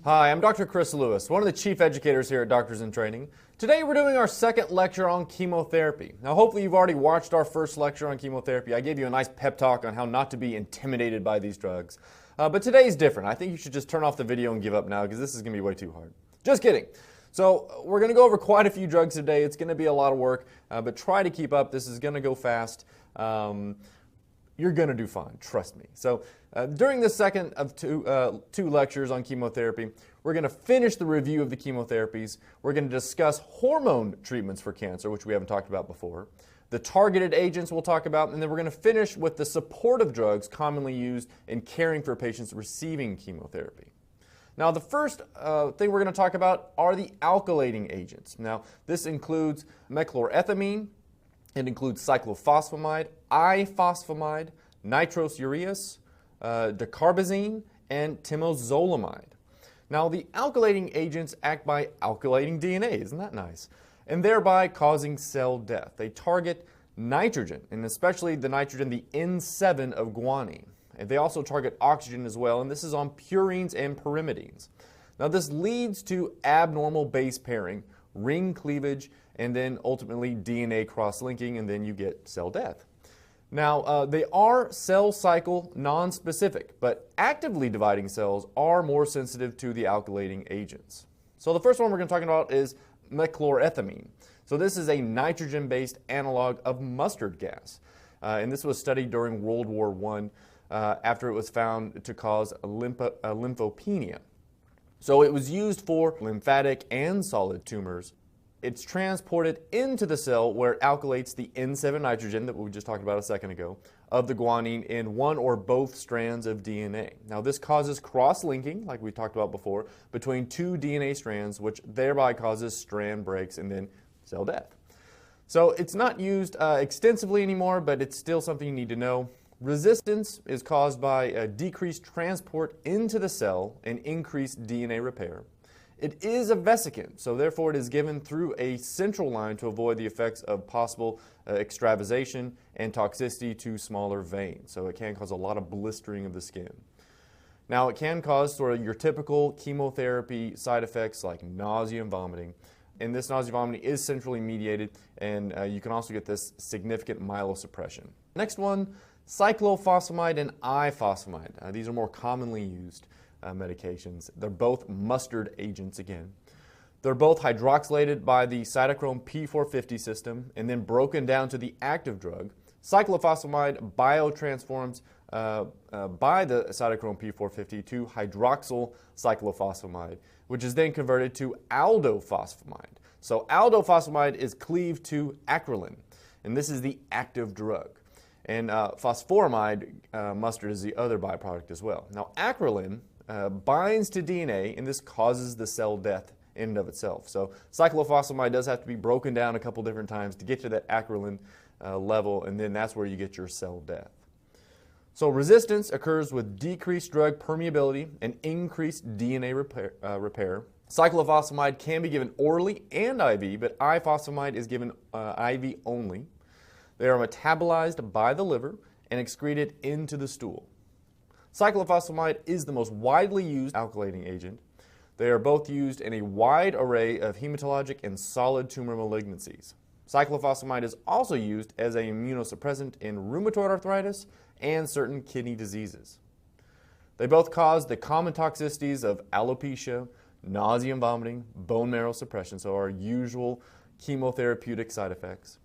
Hi, I'm Dr. Chris Lewis, one of the chief educators here at Doctors in Training. Today we're doing our second lecture on chemotherapy. Now hopefully you've already watched our first lecture on chemotherapy. I gave you a nice pep talk on how not to be intimidated by these drugs. But today's different. I think you should just turn off the video and give up now because this is going to be way too hard. Just kidding. So we're going to go over quite a few drugs today. It's going to be a lot of work, but try to keep up. This is going to go fast. You're going to do fine, trust me. So during the second of two lectures on chemotherapy, we're going to finish the review of the chemotherapies. We're going to discuss hormone treatments for cancer, which we haven't talked about before. The targeted agents we'll talk about, and then we're going to finish with the supportive drugs commonly used in caring for patients receiving chemotherapy. Now the first thing we're going to talk about are the alkylating agents. Now this includes mechlorethamine, it includes cyclophosphamide, ifosfamide, nitrosoureas, dacarbazine, and temozolomide. Now the alkylating agents act by alkylating DNA, isn't that nice? And thereby causing cell death. They target nitrogen, and especially the nitrogen, the N7 of guanine. And they also target oxygen as well, and this is on purines and pyrimidines. Now this leads to abnormal base pairing, ring cleavage, and then ultimately DNA cross-linking, and then you get cell death. Now, they are cell cycle non-specific, but actively dividing cells are more sensitive to the alkylating agents. So the first one we're going to talk about is mechlorethamine. So this is a nitrogen-based analog of mustard gas, and this was studied during World War I after it was found to cause lymphopenia. So it was used for lymphatic and solid tumors. It's transported into the cell where it alkylates the N7 nitrogen that we just talked about a second ago of the guanine in one or both strands of DNA. Now this causes cross-linking, like we talked about before, between two DNA strands, which thereby causes strand breaks and then cell death. So it's not used extensively anymore, but it's still something you need to know. Resistance is caused by a decreased transport into the cell and increased DNA repair. It is a vesicant, so therefore it is given through a central line to avoid the effects of possible extravasation and toxicity to smaller veins. So it can cause a lot of blistering of the skin. Now it can cause sort of your typical chemotherapy side effects like nausea and vomiting. And this nausea and vomiting is centrally mediated, and you can also get this significant myelosuppression. Next one, cyclophosphamide and ifosfamide. These are more commonly used medications. They're both mustard agents again. They're both hydroxylated by the cytochrome P450 system and then broken down to the active drug. Cyclophosphamide biotransforms by the cytochrome P450 to hydroxyl cyclophosphamide, which is then converted to aldophosphamide. So aldophosphamide is cleaved to acrolein, and this is the active drug. And phosphoramide mustard is the other byproduct as well. Now acrolein binds to DNA, and this causes the cell death in and of itself. So cyclophosphamide does have to be broken down a couple different times to get to that acrolein level, and then that's where you get your cell death. So resistance occurs with decreased drug permeability and increased DNA repair. Cyclophosphamide can be given orally and IV, but ifosfamide is given IV only. They are metabolized by the liver and excreted into the stool. Cyclophosphamide is the most widely used alkylating agent. They are both used in a wide array of hematologic and solid tumor malignancies. Cyclophosphamide is also used as an immunosuppressant in rheumatoid arthritis and certain kidney diseases. They both cause the common toxicities of alopecia, nausea and vomiting, bone marrow suppression, so our usual chemotherapeutic side effects.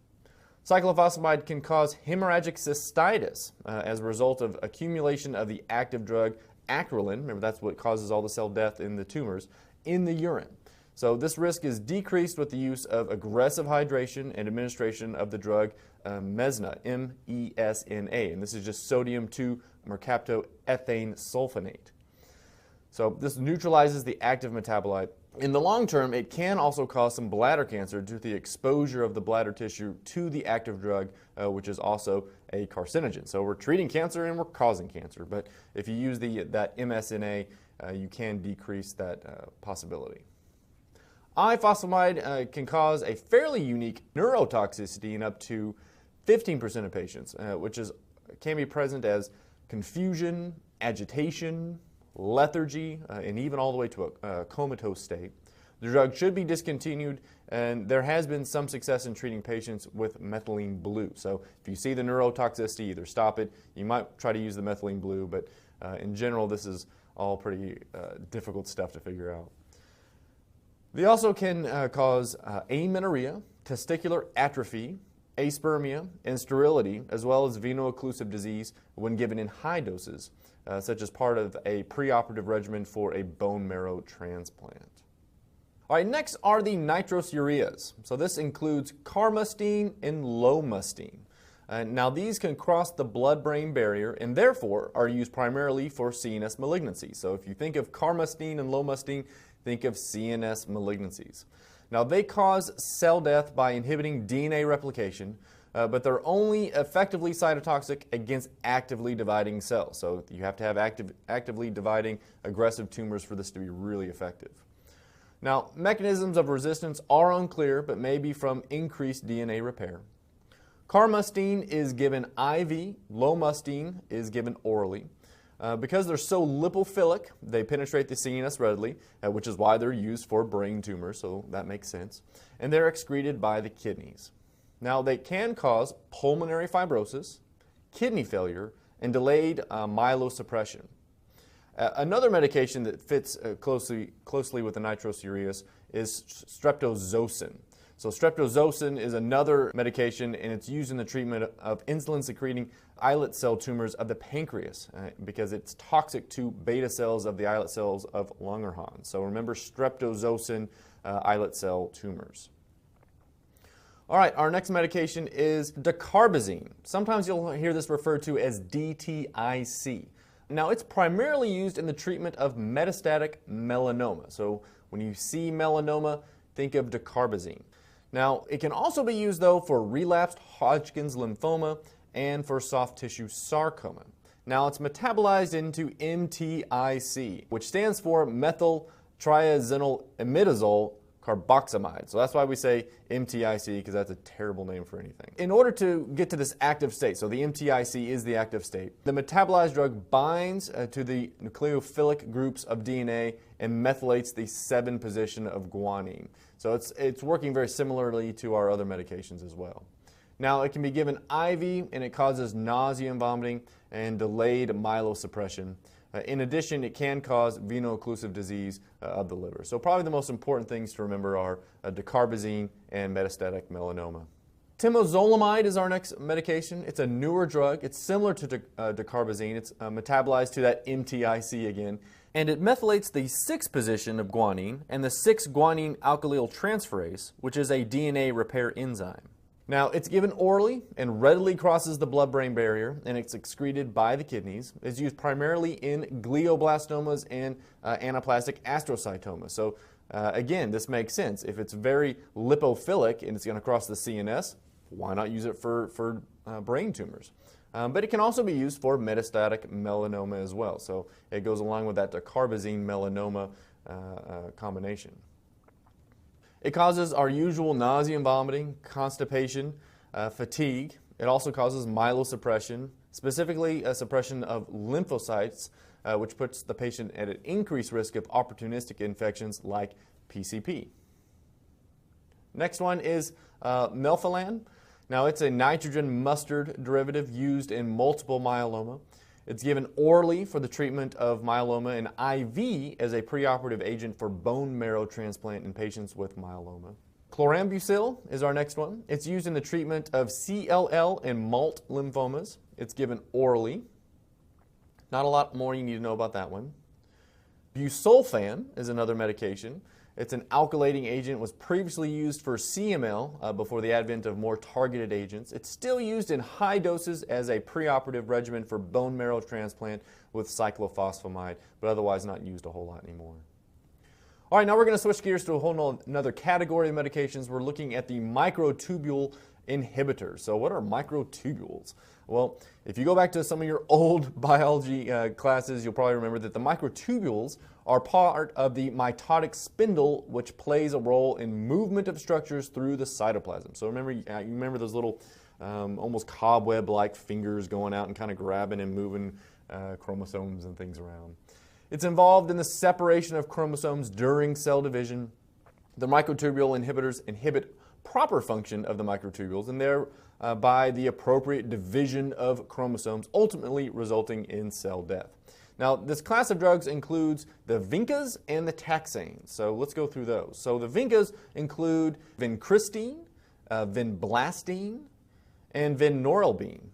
Cyclophosphamide can cause hemorrhagic cystitis as a result of accumulation of the active drug acrolein, remember that's what causes all the cell death in the tumors, in the urine. So this risk is decreased with the use of aggressive hydration and administration of the drug Mesna, M-E-S-N-A, and this is just sodium 2-mercaptoethane sulfonate. So this neutralizes the active metabolite. In the long term, it can also cause some bladder cancer due to the exposure of the bladder tissue to the active drug, which is also a carcinogen. So we're treating cancer and we're causing cancer, but if you use that MSNA, you can decrease that possibility. Ifosfamide can cause a fairly unique neurotoxicity in up to 15% of patients, which can be present as confusion, agitation, lethargy, and even all the way to a comatose state. The drug should be discontinued, and there has been some success in treating patients with methylene blue. So if you see the neurotoxicity, either stop it. You might try to use the methylene blue, but in general, this is all pretty difficult stuff to figure out. They also can cause amenorrhea, testicular atrophy, aspermia, and sterility, as well as veno-occlusive disease when given in high doses, such as part of a preoperative regimen for a bone marrow transplant. All right, next are the nitrosoureas. So this includes carmustine and lomustine. Now these can cross the blood-brain barrier and therefore are used primarily for CNS malignancies. So if you think of carmustine and lomustine, think of CNS malignancies. Now they cause cell death by inhibiting DNA replication, but they're only effectively cytotoxic against actively dividing cells. So you have to have actively dividing aggressive tumors for this to be really effective. Now, mechanisms of resistance are unclear, but may be from increased DNA repair. Carmustine is given IV, lomustine is given orally. Because they're so lipophilic, they penetrate the CNS readily, which is why they're used for brain tumors, so that makes sense. And they're excreted by the kidneys. Now, they can cause pulmonary fibrosis, kidney failure, and delayed myelosuppression. Another medication that fits closely with the nitrosoureas is streptozocin. So streptozocin is another medication, and it's used in the treatment of insulin-secreting islet cell tumors of the pancreas because it's toxic to beta cells of the islet cells of Langerhans. So remember streptozocin islet cell tumors. All right, our next medication is dacarbazine. Sometimes you'll hear this referred to as DTIC. Now, it's primarily used in the treatment of metastatic melanoma. So when you see melanoma, think of dacarbazine. Now, it can also be used, though, for relapsed Hodgkin's lymphoma and for soft tissue sarcoma. Now, it's metabolized into MTIC, which stands for methyl triazinyl imidazole carboxamide. So that's why we say MTIC, because that's a terrible name for anything. In order to get to this active state, so the MTIC is the active state, the metabolized drug binds to the nucleophilic groups of DNA and methylates the 7 position of guanine. So it's working very similarly to our other medications as well. Now, it can be given IV, and it causes nausea and vomiting and delayed myelosuppression. In addition, it can cause veno-occlusive disease of the liver. So probably the most important things to remember are dacarbazine and metastatic melanoma. Temozolomide is our next medication. It's a newer drug. It's similar to dacarbazine. It's metabolized to that MTIC again. And it methylates the 6th position of guanine and the 6-guanine alkylyl transferase, which is a DNA repair enzyme. Now, it's given orally and readily crosses the blood-brain barrier, and it's excreted by the kidneys. It's used primarily in glioblastomas and anaplastic astrocytoma. So, again, this makes sense. If it's very lipophilic and it's going to cross the CNS, why not use it for brain tumors? But it can also be used for metastatic melanoma as well. So it goes along with that dacarbazine melanoma combination. It causes our usual nausea and vomiting, constipation, fatigue. It also causes myelosuppression, specifically a suppression of lymphocytes, which puts the patient at an increased risk of opportunistic infections like PCP. Next one is melphalan. Now, it's a nitrogen mustard derivative used in multiple myeloma. It's given orally for the treatment of myeloma and IV as a preoperative agent for bone marrow transplant in patients with myeloma. Chlorambucil is our next one. It's used in the treatment of CLL and MALT lymphomas. It's given orally. Not a lot more you need to know about that one. Busulfan is another medication. It's an alkylating agent, was previously used for CML before the advent of more targeted agents. It's still used in high doses as a preoperative regimen for bone marrow transplant with cyclophosphamide, but otherwise not used a whole lot anymore. All right, now we're going to switch gears to a whole another category of medications. We're looking at the microtubule inhibitors. So what are microtubules? Well, if you go back to some of your old biology classes, you'll probably remember that the microtubules are part of the mitotic spindle, which plays a role in movement of structures through the cytoplasm. So remember, you remember those little almost cobweb-like fingers going out and kind of grabbing and moving chromosomes and things around. It's involved in the separation of chromosomes during cell division. The microtubule inhibitors inhibit proper function of the microtubules and thereby the appropriate division of chromosomes, ultimately resulting in cell death. Now, this class of drugs includes the vincas and the taxanes. So let's go through those. So the vincas include vincristine, vinblastine, and vinorelbine.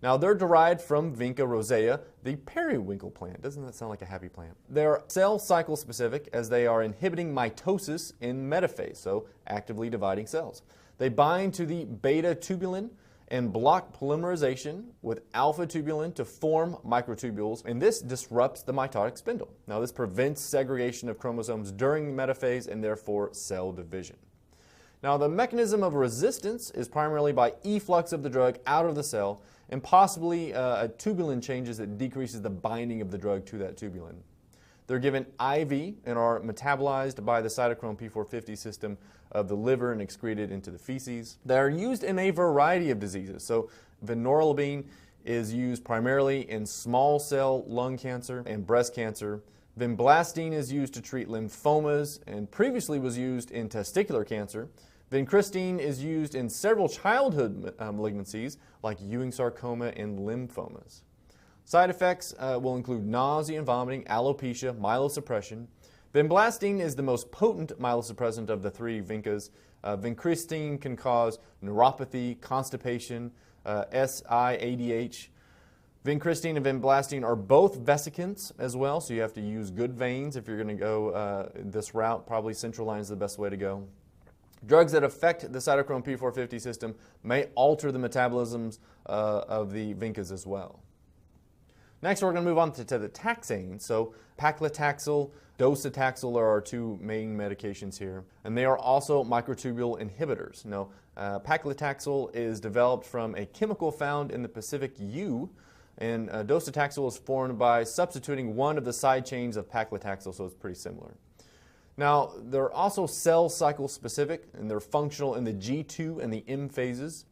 Now, they're derived from Vinca rosea, the periwinkle plant. Doesn't that sound like a happy plant? They're cell cycle specific as they are inhibiting mitosis in metaphase, so actively dividing cells. They bind to the beta tubulin and block polymerization with alpha tubulin to form microtubules, and this disrupts the mitotic spindle. Now, this prevents segregation of chromosomes during metaphase and therefore cell division. Now, the mechanism of resistance is primarily by efflux of the drug out of the cell and possibly a tubulin changes that decreases the binding of the drug to that tubulin. They're given IV and are metabolized by the cytochrome P450 system of the liver and excreted into the feces. They're used in a variety of diseases. So vinorelbine is used primarily in small cell lung cancer and breast cancer. Vinblastine is used to treat lymphomas and previously was used in testicular cancer. Vincristine is used in several childhood malignancies like Ewing sarcoma and lymphomas. Side effects will include nausea and vomiting, alopecia, myelosuppression. Vinblastine is the most potent myelosuppressant of the three vincas. Vincristine can cause neuropathy, constipation, SIADH. Vincristine and vinblastine are both vesicants as well, so you have to use good veins if you're going to go this route. Probably central line is the best way to go. Drugs that affect the cytochrome P450 system may alter the metabolisms of the vincas as well. Next, we're going to move on to the taxanes. So paclitaxel, docetaxel are our two main medications here, and they are also microtubule inhibitors. Now, paclitaxel is developed from a chemical found in the Pacific U, and docetaxel is formed by substituting one of the side chains of paclitaxel, so it's pretty similar. Now, they're also cell cycle specific, and they're functional in the G2 and the M phases.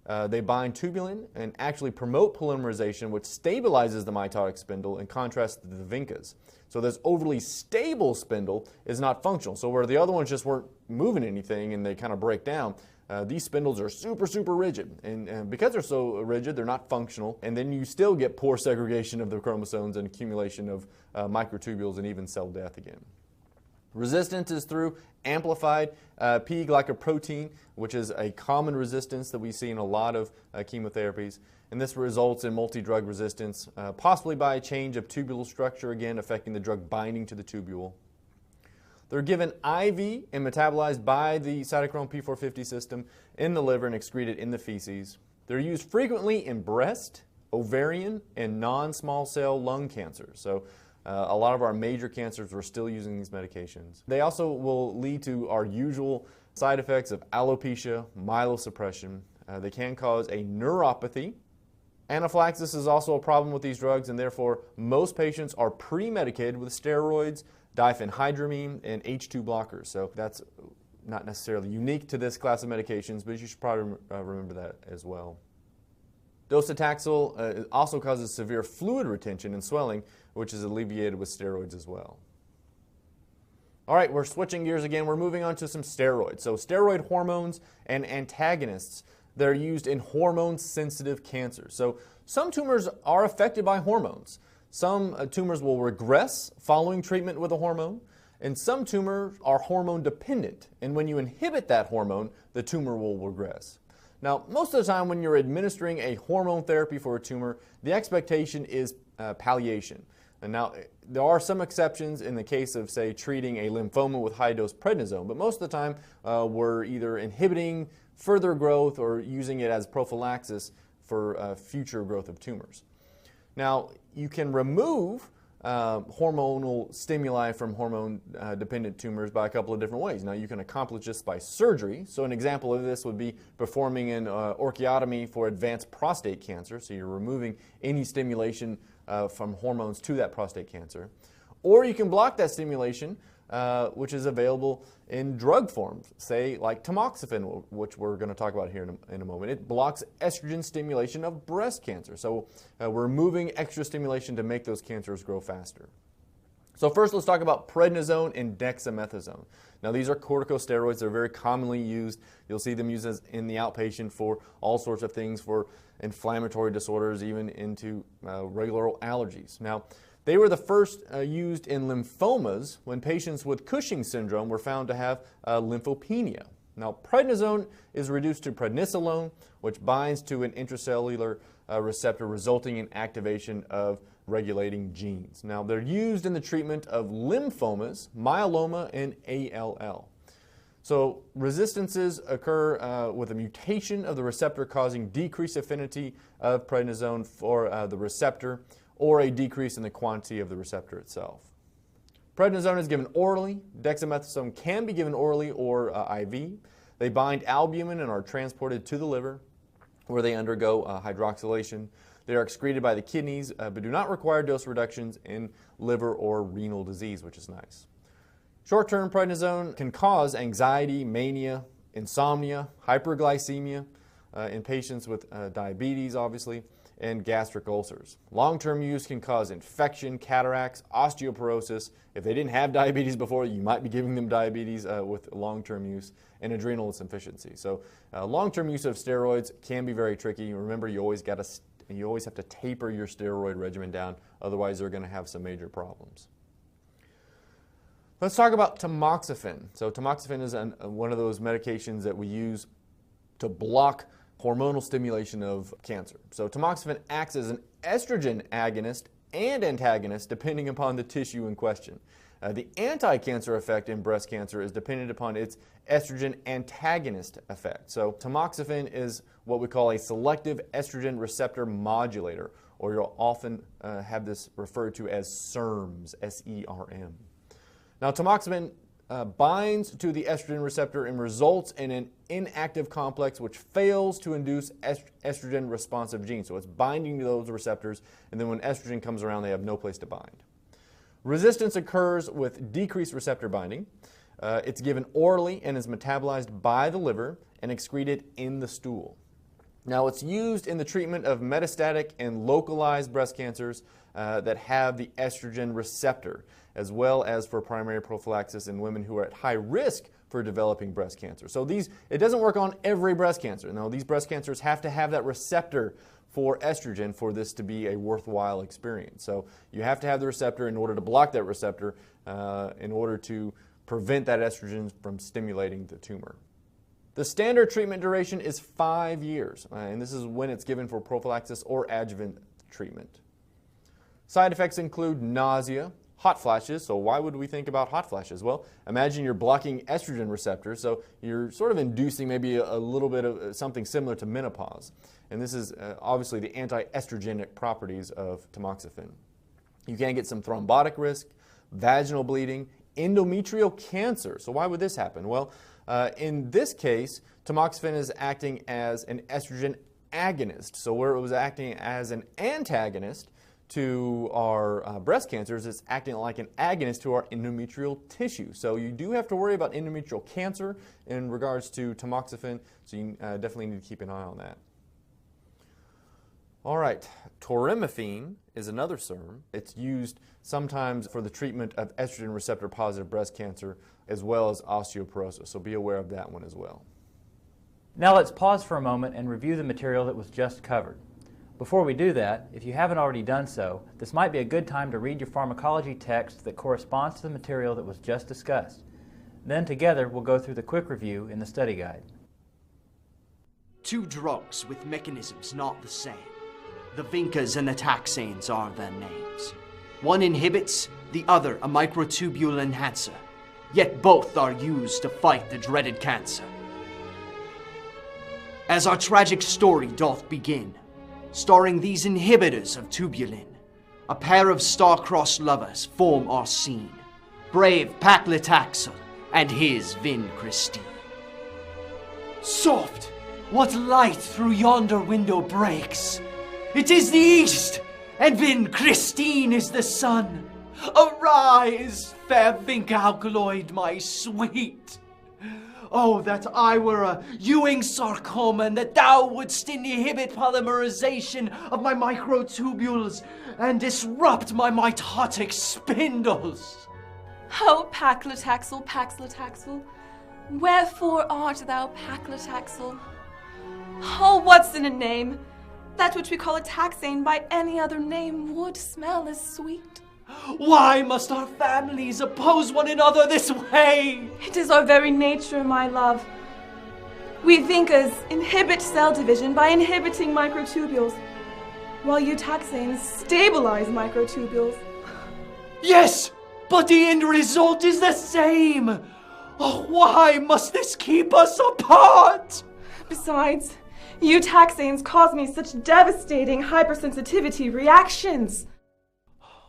They bind tubulin and actually promote polymerization, which stabilizes the mitotic spindle in contrast to the vincas. So this overly stable spindle is not functional. So where the other ones just weren't moving anything and they kind of break down, these spindles are super, super rigid. And because they're so rigid, they're not functional. And then you still get poor segregation of the chromosomes and accumulation of microtubules and even cell death again. Resistance is through amplified P-glycoprotein, which is a common resistance that we see in a lot of chemotherapies. And this results in multi-drug resistance, possibly by a change of tubule structure, again affecting the drug binding to the tubule. They're given IV and metabolized by the cytochrome P450 system in the liver and excreted in the feces. They're used frequently in breast, ovarian, and non-small cell lung cancer. So a lot of our major cancers, we're still using these medications. They also will lead to our usual side effects of alopecia, myelosuppression. They can cause a neuropathy. Anaphylaxis is also a problem with these drugs, and therefore most patients are pre-medicated with steroids, diphenhydramine, and H2 blockers. So that's not necessarily unique to this class of medications, but you should probably remember that as well. Docetaxel also causes severe fluid retention and swelling, which is alleviated with steroids as well. All right, we're switching gears again. We're moving on to some steroids. So steroid hormones and antagonists, they're used in hormone-sensitive cancers. So some tumors are affected by hormones. Some tumors will regress following treatment with a hormone, and some tumors are hormone dependent. And when you inhibit that hormone, the tumor will regress. Now, most of the time when you're administering a hormone therapy for a tumor, the expectation is palliation. And now, there are some exceptions in the case of, say, treating a lymphoma with high-dose prednisone, but most of the time we're either inhibiting further growth or using it as prophylaxis for future growth of tumors. Now, you can remove hormonal stimuli from hormone-dependent tumors by a couple of different ways. Now, you can accomplish this by surgery. So an example of this would be performing an orchiotomy for advanced prostate cancer. So you're removing any stimulation from hormones to that prostate cancer. Or you can block that stimulation, which is available in drug forms, say like tamoxifen, which we're going to talk about here in a moment. It blocks estrogen stimulation of breast cancer. So we're removing extra stimulation to make those cancers grow faster. So first, let's talk about prednisone and dexamethasone. Now, these are corticosteroids. They're very commonly used. You'll see them used in the outpatient for all sorts of things, for inflammatory disorders, even into regular oral allergies. Now, they were the first used in lymphomas when patients with Cushing's syndrome were found to have lymphopenia. Now, prednisone is reduced to prednisolone, which binds to an intracellular receptor, resulting in activation of regulating genes. Now, they're used in the treatment of lymphomas, myeloma, and ALL. So, resistances occur with a mutation of the receptor causing decreased affinity of prednisone for the receptor, or a decrease in the quantity of the receptor itself. Prednisone is given orally. Dexamethasone can be given orally or IV. They bind albumin and are transported to the liver, where they undergo hydroxylation. They are excreted by the kidneys, but do not require dose reductions in liver or renal disease, which is nice. Short-term prednisone can cause anxiety, mania, insomnia, hyperglycemia in patients with diabetes, obviously, and gastric ulcers. Long-term use can cause infection, cataracts, osteoporosis. If they didn't have diabetes before, you might be giving them diabetes with long-term use, and adrenal insufficiency. So long-term use of steroids can be very tricky. Remember, you always have to taper your steroid regimen down, otherwise they're going to have some major problems. Let's talk about tamoxifen. So tamoxifen is one of those medications that we use to block hormonal stimulation of cancer. So tamoxifen acts as an estrogen agonist and antagonist depending upon the tissue in question. The anti-cancer effect in breast cancer is dependent upon its estrogen antagonist effect. So tamoxifen is what we call a selective estrogen receptor modulator, or you'll often have this referred to as SERMs, S-E-R-M. Now, tamoxifen binds to the estrogen receptor and results in an inactive complex which fails to induce estrogen responsive genes. So it's binding to those receptors, and then when estrogen comes around, they have no place to bind. Resistance occurs with decreased receptor binding. It's given orally and is metabolized by the liver and excreted in the stool. Now, it's used in the treatment of metastatic and localized breast cancers that have the estrogen receptor, as well as for primary prophylaxis in women who are at high risk for developing breast cancer. So it doesn't work on every breast cancer. No, these breast cancers have to have that receptor for estrogen for this to be a worthwhile experience. So you have to have the receptor in order to block that receptor in order to prevent that estrogen from stimulating the tumor. The standard treatment duration is 5 years, and this is when it's given for prophylaxis or adjuvant treatment. Side effects include nausea, hot flashes. So why would we think about hot flashes? Well, imagine you're blocking estrogen receptors, so you're sort of inducing maybe a little bit of something similar to menopause. And this is obviously the anti-estrogenic properties of tamoxifen. You can get some thrombotic risk, vaginal bleeding, endometrial cancer. So why would this happen? Well, in this case, tamoxifen is acting as an estrogen agonist. So where it was acting as an antagonist to our breast cancers, it's acting like an agonist to our endometrial tissue. So you do have to worry about endometrial cancer in regards to tamoxifen, so you definitely need to keep an eye on that. All right, torimifene is another SERM. It's used sometimes for the treatment of estrogen receptor positive breast cancer as well as osteoporosis, so be aware of that one as well. Now let's pause for a moment and review the material that was just covered. Before we do that, if you haven't already done so, this might be a good time to read your pharmacology text that corresponds to the material that was just discussed. Then together we'll go through the quick review in the study guide. Two drugs with mechanisms not the same. The vincas and the taxanes are their names. One inhibits, the other a microtubule enhancer. Yet both are used to fight the dreaded cancer. As our tragic story doth begin, starring these inhibitors of tubulin, a pair of star-crossed lovers form our scene. Brave Paclitaxel and his Vin Christine. Soft! What light through yonder window breaks? It is the east, and Vin Christine is the sun. Arise, fair Vinca alkaloid, my sweet. Oh, that I were a Ewing sarcoma and that thou wouldst inhibit polymerization of my microtubules and disrupt my mitotic spindles. Oh, paclitaxel, paxlitaxel, wherefore art thou paclitaxel? Oh, what's in a name? That which we call a taxane by any other name would smell as sweet. Why must our families oppose one another this way? It is our very nature, my love. We Vincas inhibit cell division by inhibiting microtubules, while you taxanes stabilize microtubules. Yes, but the end result is the same. Oh, why must this keep us apart? Besides, you taxanes cause me such devastating hypersensitivity reactions.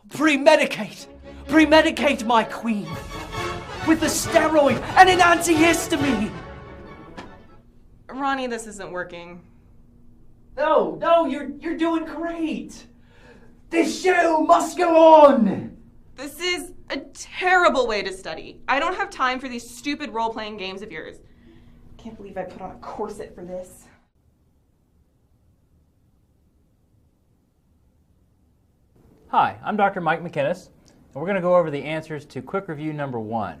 Premedicate! Premedicate, my queen! With a steroid and an antihistamine! Ronnie, this isn't working. No, you're doing great! This show must go on! This is a terrible way to study. I don't have time for these stupid role-playing games of yours. Can't believe I put on a corset for this. Hi, I'm Dr. Mike McInnes, and we're going to go over the answers to quick review number 1.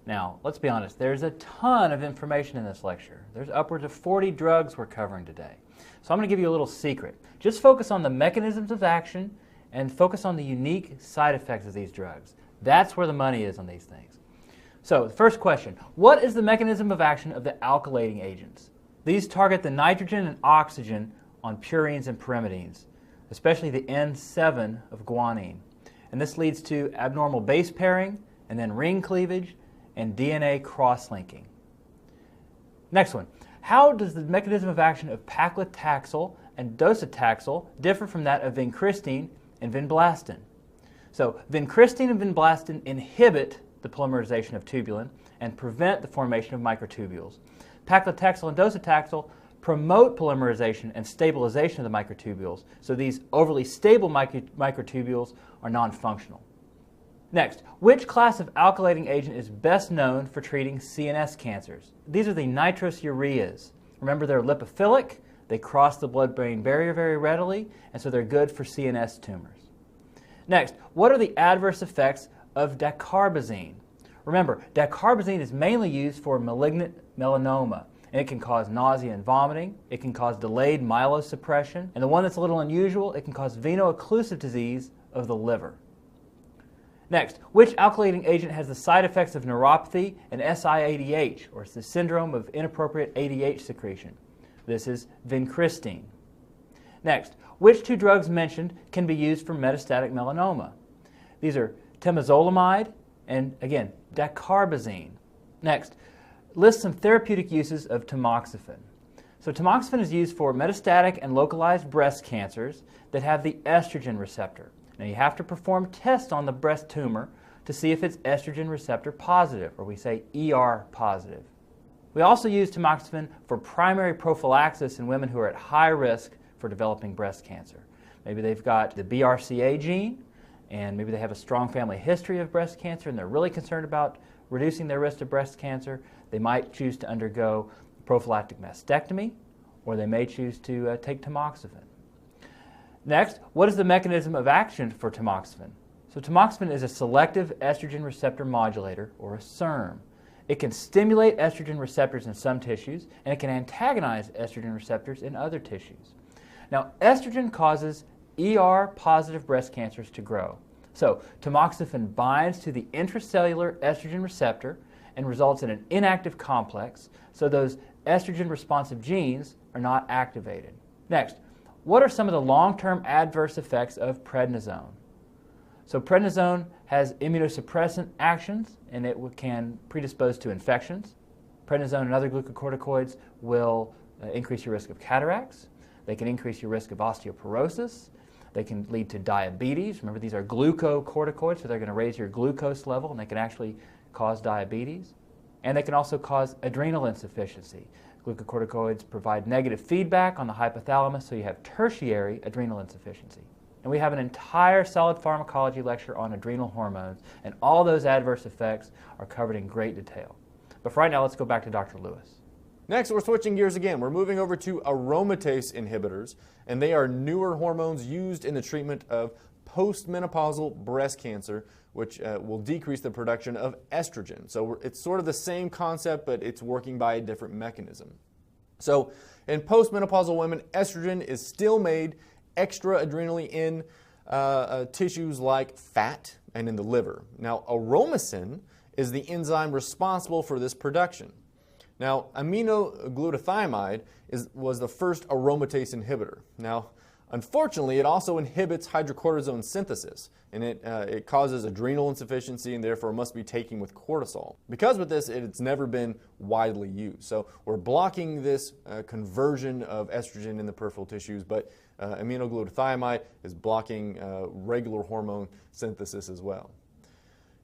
Now, let's be honest, there's a ton of information in this lecture. There's upwards of 40 drugs we're covering today. So I'm going to give you a little secret. Just focus on the mechanisms of action and focus on the unique side effects of these drugs. That's where the money is on these things. So, the first question, what is the mechanism of action of the alkylating agents? These target the nitrogen and oxygen on purines and pyrimidines, especially the N7 of guanine. And this leads to abnormal base pairing, and then ring cleavage, and DNA cross-linking. Next one, how does the mechanism of action of paclitaxel and docetaxel differ from that of vincristine and vinblastin? So vincristine and vinblastin inhibit the polymerization of tubulin and prevent the formation of microtubules. Paclitaxel and docetaxel promote polymerization and stabilization of the microtubules, so these overly stable microtubules are non-functional. Next, which class of alkylating agent is best known for treating CNS cancers? These are the nitrosoureas. Remember, they're lipophilic, they cross the blood-brain barrier very readily, and so they're good for CNS tumors. Next, what are the adverse effects of dacarbazine? Remember, dacarbazine is mainly used for malignant melanoma, and it can cause nausea and vomiting, it can cause delayed myelosuppression, and the one that's a little unusual, it can cause veno-occlusive disease of the liver. Next, which alkylating agent has the side effects of neuropathy and SIADH, or it's the syndrome of inappropriate ADH secretion? This is vincristine. Next, which two drugs mentioned can be used for metastatic melanoma? These are temozolomide and, again, dacarbazine. Next, list some therapeutic uses of tamoxifen. So tamoxifen is used for metastatic and localized breast cancers that have the estrogen receptor. Now you have to perform tests on the breast tumor to see if it's estrogen receptor positive, or we say ER positive. We also use tamoxifen for primary prophylaxis in women who are at high risk for developing breast cancer. Maybe they've got the BRCA gene, and maybe they have a strong family history of breast cancer, and they're really concerned about reducing their risk of breast cancer. They might choose to undergo prophylactic mastectomy, or they may choose to take tamoxifen. Next, what is the mechanism of action for tamoxifen? So tamoxifen is a selective estrogen receptor modulator, or a SERM. It can stimulate estrogen receptors in some tissues, and it can antagonize estrogen receptors in other tissues. Now, estrogen causes ER-positive breast cancers to grow. So tamoxifen binds to the intracellular estrogen receptor and results in an inactive complex, so those estrogen-responsive genes are not activated. Next, what are some of the long-term adverse effects of prednisone? So prednisone has immunosuppressant actions, and it can predispose to infections. Prednisone and other glucocorticoids will increase your risk of cataracts. They can increase your risk of osteoporosis. They can lead to diabetes. Remember, these are glucocorticoids, so they're going to raise your glucose level, and they can actually cause diabetes. And they can also cause adrenal insufficiency. Glucocorticoids provide negative feedback on the hypothalamus, so you have tertiary adrenal insufficiency. And we have an entire solid pharmacology lecture on adrenal hormones, and all those adverse effects are covered in great detail. But for right now, let's go back to Dr. Lewis. Next, we're switching gears again. We're moving over to aromatase inhibitors, and they are newer hormones used in the treatment of postmenopausal breast cancer, which will decrease the production of estrogen. So it's sort of the same concept, but it's working by a different mechanism. So in postmenopausal women, estrogen is still made extra-adrenally in tissues like fat and in the liver. Now, aromasin is the enzyme responsible for this production. Now, aminoglutathione was the first aromatase inhibitor. Now, unfortunately, it also inhibits hydrocortisone synthesis, and it causes adrenal insufficiency and therefore must be taken with cortisol. Because with this, it's never been widely used. So we're blocking this conversion of estrogen in the peripheral tissues, but aminoglutathione is blocking regular hormone synthesis as well.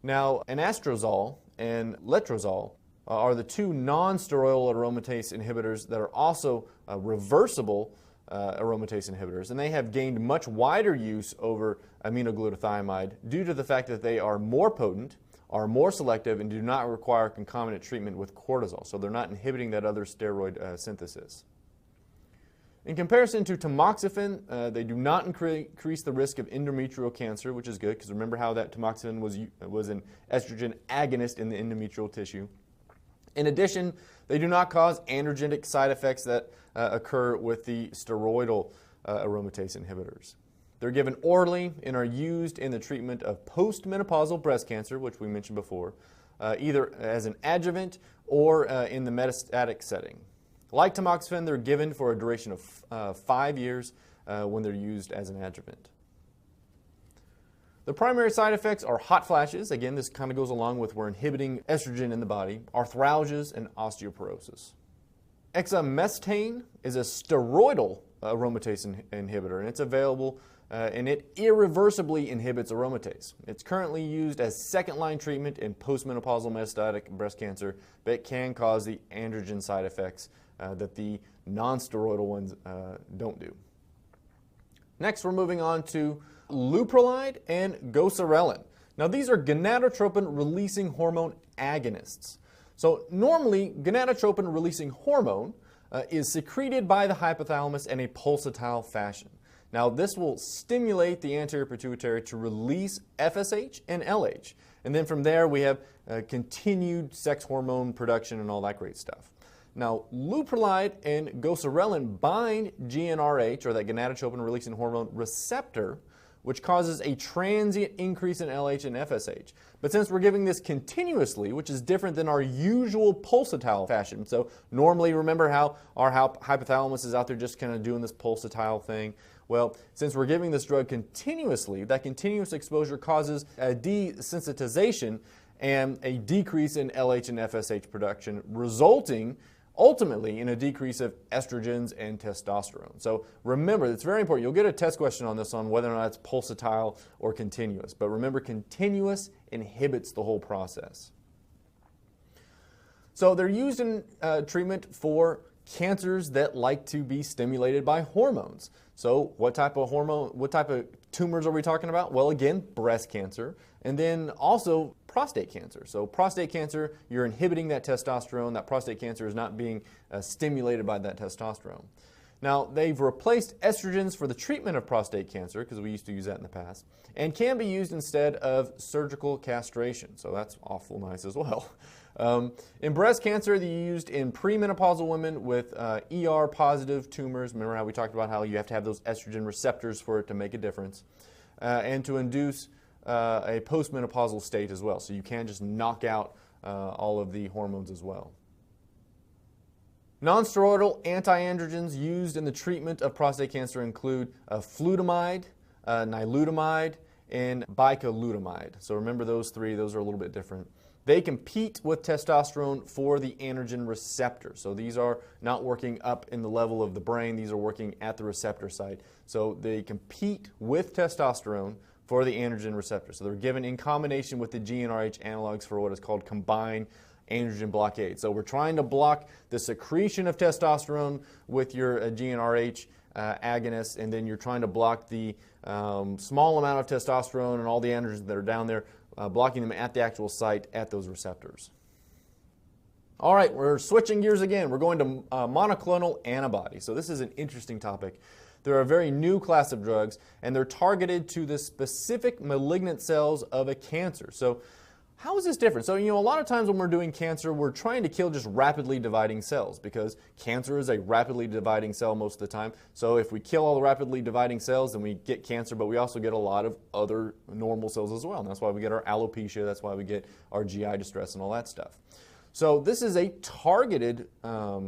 Now, anastrozole and letrozole are the two non-steroidal aromatase inhibitors that are also reversible aromatase inhibitors, and they have gained much wider use over aminoglutathione due to the fact that they are more potent, are more selective, and do not require concomitant treatment with cortisol, so they're not inhibiting that other steroid synthesis. In comparison to tamoxifen, they do not increase the risk of endometrial cancer, which is good, because remember how that tamoxifen was an estrogen agonist in the endometrial tissue. In addition, they do not cause androgenic side effects that occur with the steroidal aromatase inhibitors. They're given orally and are used in the treatment of postmenopausal breast cancer, which we mentioned before, either as an adjuvant or in the metastatic setting. Like tamoxifen, they're given for a duration of 5 years when they're used as an adjuvant. The primary side effects are hot flashes. Again, this kind of goes along with we're inhibiting estrogen in the body, arthralgias, and osteoporosis. Exemestane is a steroidal aromatase inhibitor, and it's available, and it irreversibly inhibits aromatase. It's currently used as second-line treatment in postmenopausal metastatic breast cancer, but it can cause the androgen side effects that the non-steroidal ones don't do. Next, we're moving on to leuprolide and goserelin. Now, these are gonadotropin-releasing hormone agonists. So normally, gonadotropin-releasing hormone is secreted by the hypothalamus in a pulsatile fashion. Now, this will stimulate the anterior pituitary to release FSH and LH. And then from there, we have continued sex hormone production and all that great stuff. Now, leuprolide and goserelin bind GnRH, or that gonadotropin-releasing hormone receptor, which causes a transient increase in LH and FSH. But since we're giving this continuously, which is different than our usual pulsatile fashion, so normally remember how our hypothalamus is out there just kind of doing this pulsatile thing? Well, since we're giving this drug continuously, that continuous exposure causes a desensitization and a decrease in LH and FSH production, resulting ultimately in a decrease of estrogens and testosterone. So remember, it's very important. You'll get a test question on this on whether or not it's pulsatile or continuous. But remember, continuous inhibits the whole process. So they're used in treatment for cancers that like to be stimulated by hormones. So what type of tumors are we talking about? Well, again, breast cancer, and then also prostate cancer. So prostate cancer, you're inhibiting that testosterone. That prostate cancer is not being stimulated by that testosterone. Now, they've replaced estrogens for the treatment of prostate cancer, because we used to use that in the past, and can be used instead of surgical castration. So that's awful nice as well. In breast cancer, they're used in premenopausal women with ER-positive tumors. Remember how we talked about how you have to have those estrogen receptors for it to make a difference, and to induce a postmenopausal state as well. So you can just knock out all of the hormones as well. Non-steroidal anti-androgens used in the treatment of prostate cancer include flutamide, nilutamide, and bicalutamide. So remember those three, those are a little bit different. They compete with testosterone for the androgen receptor. So these are not working up in the level of the brain, these are working at the receptor site. So they compete with testosterone for the androgen receptor. So they're given in combination with the GnRH analogs for what is called combined androgen blockade. So we're trying to block the secretion of testosterone with your GnRH agonist, and then you're trying to block the small amount of testosterone and all the androgens that are down there, blocking them at the actual site at those receptors. All right, we're switching gears again. We're going to monoclonal antibodies. So this is an interesting topic. They're a very new class of drugs, and they're targeted to the specific malignant cells of a cancer. So how is this different? So, a lot of times when we're doing cancer, we're trying to kill just rapidly dividing cells because cancer is a rapidly dividing cell most of the time. So if we kill all the rapidly dividing cells, then we get cancer, but we also get a lot of other normal cells as well. And that's why we get our alopecia, that's why we get our GI distress and all that stuff. So this is a targeted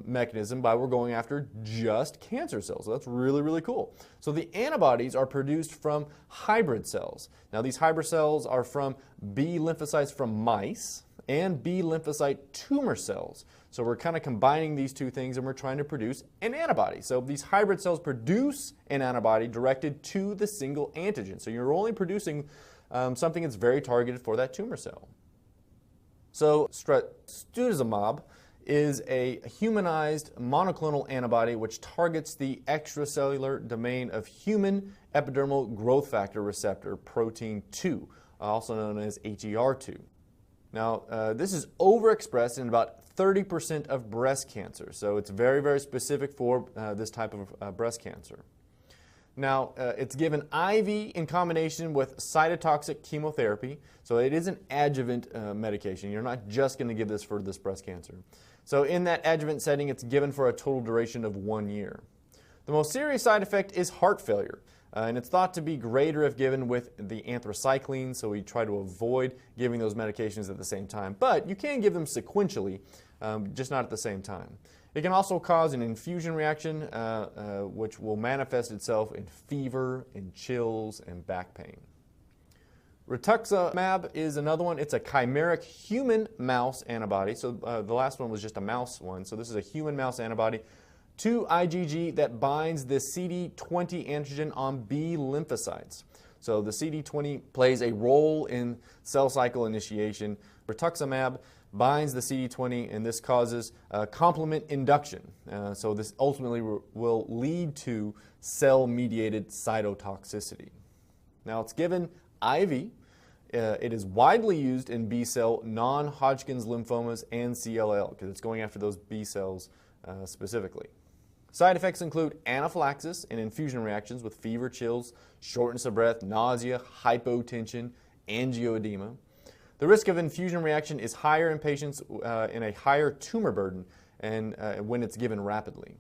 mechanism by we're going after just cancer cells. So that's really, really cool. So the antibodies are produced from hybrid cells. Now these hybrid cells are from B lymphocytes from mice and B lymphocyte tumor cells. So we're kind of combining these two things and we're trying to produce an antibody. So these hybrid cells produce an antibody directed to the single antigen. So you're only producing something that's very targeted for that tumor cell. So trastuzumab is a humanized monoclonal antibody which targets the extracellular domain of human epidermal growth factor receptor protein 2, also known as HER2. Now, this is overexpressed in about 30% of breast cancer, so it's very, very specific for this type of breast cancer. Now, it's given IV in combination with cytotoxic chemotherapy, so it is an adjuvant medication. You're not just going to give this for this breast cancer. So in that adjuvant setting, it's given for a total duration of 1 year. The most serious side effect is heart failure, and it's thought to be greater if given with the anthracycline, so we try to avoid giving those medications at the same time. But you can give them sequentially, just not at the same time. It can also cause an infusion reaction, which will manifest itself in fever, in chills, and back pain. Rituximab is another one. It's a chimeric human mouse antibody. So the last one was just a mouse one. So this is a human mouse antibody to IgG that binds the CD20 antigen on B lymphocytes. So the CD20 plays a role in cell cycle initiation. Rituximab binds the CD20, and this causes complement induction. So this ultimately will lead to cell-mediated cytotoxicity. Now it's given IV. It is widely used in B-cell non-Hodgkin's lymphomas and CLL because it's going after those B cells specifically. Side effects include anaphylaxis and infusion reactions with fever, chills, shortness of breath, nausea, hypotension, angioedema. The risk of infusion reaction is higher in patients in a higher tumor burden and when it's given rapidly.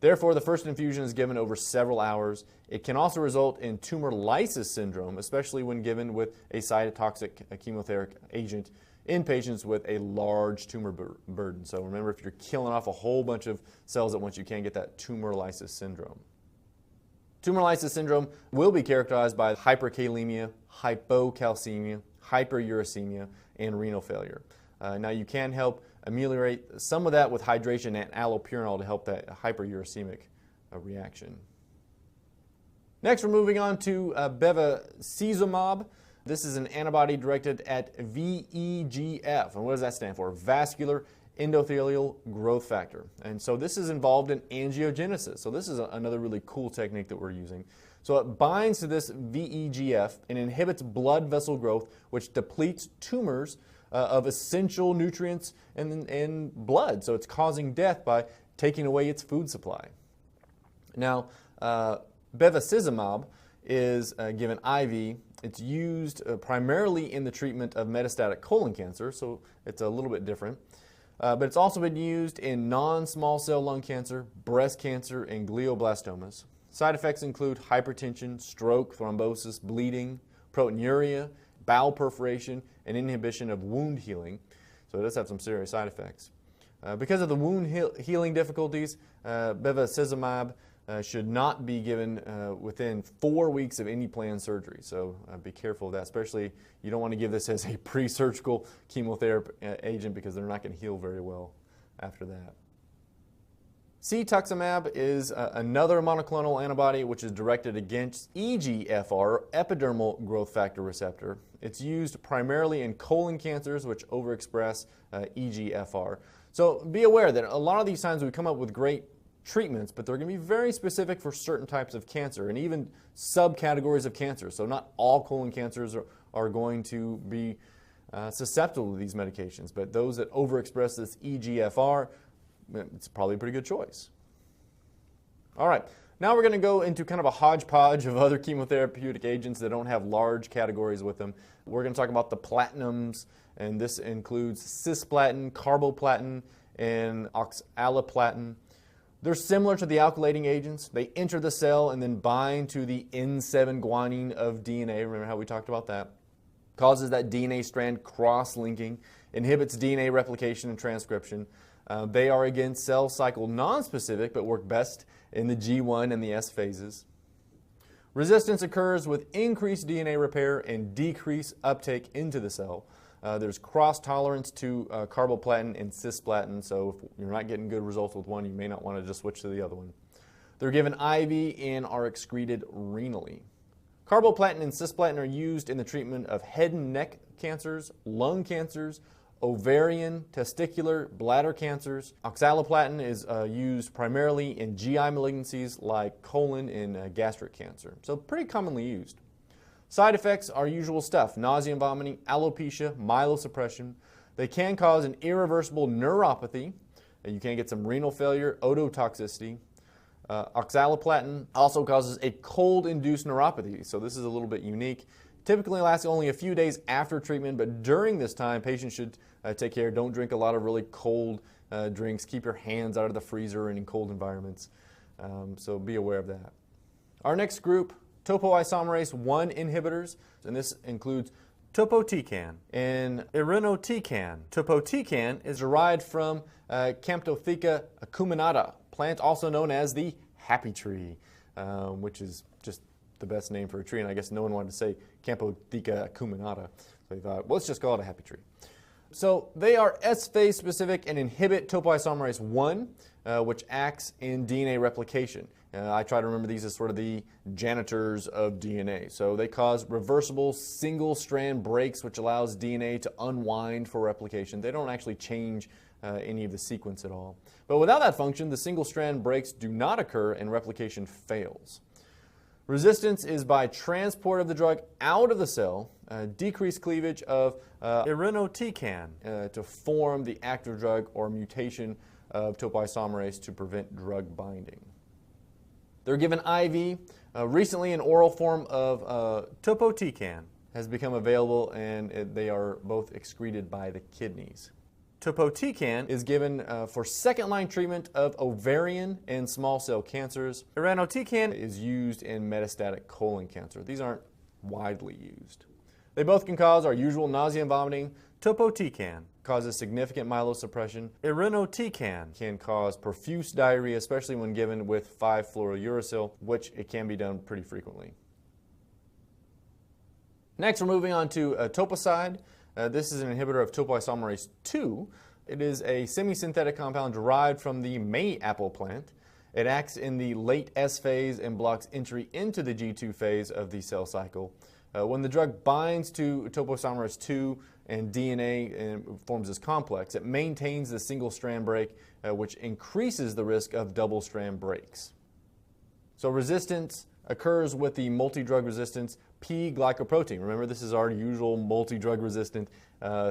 Therefore, the first infusion is given over several hours. It can also result in tumor lysis syndrome, especially when given with a cytotoxic chemotherapy agent in patients with a large tumor burden. So remember, if you're killing off a whole bunch of cells at once, you can get that tumor lysis syndrome. Tumor lysis syndrome will be characterized by hyperkalemia, hypocalcemia, hyperuricemia, and renal failure. Now you can help ameliorate some of that with hydration and allopurinol to help that hyperuricemic reaction. Next, we're moving on to bevacizumab. This is an antibody directed at VEGF. And what does that stand for? Vascular endothelial growth factor. And so this is involved in angiogenesis. So this is another really cool technique that we're using. So it binds to this VEGF and inhibits blood vessel growth, which depletes tumors of essential nutrients and blood. So it's causing death by taking away its food supply. Now, bevacizumab is given IV. It's used primarily in the treatment of metastatic colon cancer, so it's a little bit different. But it's also been used in non-small cell lung cancer, breast cancer, and glioblastomas. Side effects include hypertension, stroke, thrombosis, bleeding, proteinuria, bowel perforation, and inhibition of wound healing. So it does have some serious side effects. Because of the wound healing difficulties, bevacizumab should not be given within 4 weeks of any planned surgery. So be careful of that, especially you don't want to give this as a pre-surgical chemotherapy agent because they're not going to heal very well after that. Cetuximab is another monoclonal antibody which is directed against EGFR, or epidermal growth factor receptor. It's used primarily in colon cancers which overexpress EGFR. So be aware that a lot of these times we come up with great treatments, but they're going to be very specific for certain types of cancer and even subcategories of cancer. So not all colon cancers are going to be susceptible to these medications, but those that overexpress this EGFR, it's probably a pretty good choice. All right, now we're going to go into kind of a hodgepodge of other chemotherapeutic agents that don't have large categories with them. We're going to talk about the platinums, and this includes cisplatin, carboplatin, and oxaliplatin. They're similar to the alkylating agents. They enter the cell and then bind to the N7 guanine of DNA. Remember how we talked about that? Causes that DNA strand cross-linking, inhibits DNA replication and transcription. They are, again, cell cycle nonspecific, but work best in the G1 and the S phases. Resistance occurs with increased DNA repair and decreased uptake into the cell. There's cross-tolerance to carboplatin and cisplatin, so if you're not getting good results with one, you may not want to just switch to the other one. They're given IV and are excreted renally. Carboplatin and cisplatin are used in the treatment of head and neck cancers, lung cancers, ovarian, testicular, bladder cancers. Oxaliplatin is used primarily in GI malignancies like colon and gastric cancer, so pretty commonly used. Side effects are usual stuff: nausea and vomiting, alopecia, myelosuppression. They can cause an irreversible neuropathy. You can get some renal failure, ototoxicity. Oxaliplatin also causes a cold-induced neuropathy, so this is a little bit unique. Typically lasts only a few days after treatment, but during this time, patients should take care. Don't drink a lot of really cold drinks. Keep your hands out of the freezer and in cold environments, so be aware of that. Our next group, topoisomerase 1 inhibitors, and this includes topotecan and irinotecan. Topotecan is derived from Camptotheca acuminata, plant also known as the happy tree, which is just the best name for a tree, and I guess no one wanted to say Camptotheca acuminata, so they thought, well, let's just call it a happy tree. So they are S-phase specific and inhibit topoisomerase 1, which acts in DNA replication. I try to remember these as sort of the janitors of DNA. So they cause reversible single-strand breaks, which allows DNA to unwind for replication. They don't actually change any of the sequence at all. But without that function, the single-strand breaks do not occur and replication fails. Resistance is by transport of the drug out of the cell, decreased cleavage of irinotecan to form the active drug, or mutation of topoisomerase to prevent drug binding. They're given IV. Recently, an oral form of topotecan has become available, and they are both excreted by the kidneys. Topotecan is given for second-line treatment of ovarian and small cell cancers. Irinotecan is used in metastatic colon cancer. These aren't widely used. They both can cause our usual nausea and vomiting. Topotecan causes significant myelosuppression. Irinotecan can cause profuse diarrhea, especially when given with 5-fluorouracil, which it can be done pretty frequently. Next, we're moving on to toposide. This is an inhibitor of topoisomerase 2. It is a semi-synthetic compound derived from the May apple plant. It acts in the late S phase and blocks entry into the G2 phase of the cell cycle. When the drug binds to topoisomerase 2 and DNA and forms this complex, it maintains the single-strand break, which increases the risk of double-strand breaks. So resistance occurs with the multi-drug resistance P-glycoprotein. Remember, this is our usual multi-drug resistant